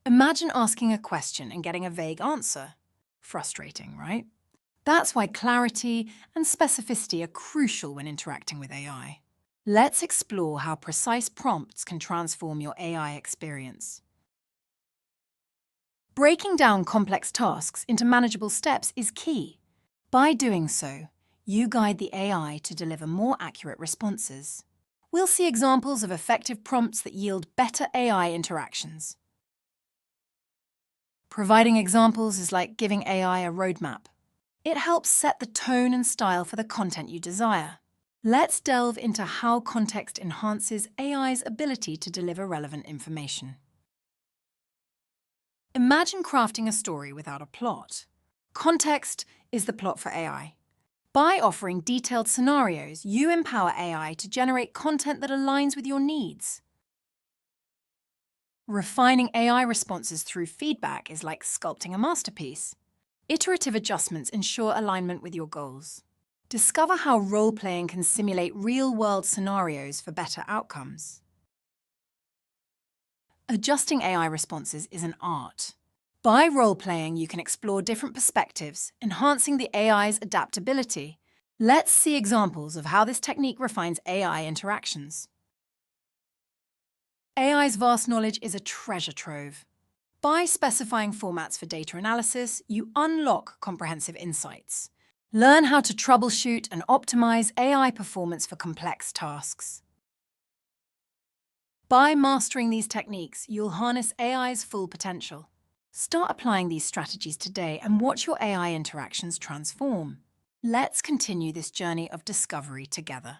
Imagine asking a question and getting a vague answer. Frustrating, right? That's why clarity and specificity are crucial when interacting with AI. Let's explore how precise prompts can transform your AI experience. Breaking down complex tasks into manageable steps is key. By doing so, you guide the AI to deliver more accurate responses. We'll see examples of effective prompts that yield better AI interactions. Providing examples is like giving AI a roadmap. It helps set the tone and style for the content you desire. Let's delve into how context enhances AI's ability to deliver relevant information. Imagine crafting a story without a plot. Context is the plot for AI. By offering detailed scenarios, you empower AI to generate content that aligns with your needs. Refining AI responses through feedback is like sculpting a masterpiece. Iterative adjustments ensure alignment with your goals. Discover how role-playing can simulate real-world scenarios for better outcomes. Adjusting AI responses is an art. By role-playing, you can explore different perspectives, enhancing the AI's adaptability. Let's see examples of how this technique refines AI interactions. AI's vast knowledge is a treasure trove. By specifying formats for data analysis, you unlock comprehensive insights. Learn how to troubleshoot and optimize AI performance for complex tasks. By mastering these techniques, you'll harness AI's full potential. Start applying these strategies today and watch your AI interactions transform. Let's continue this journey of discovery together.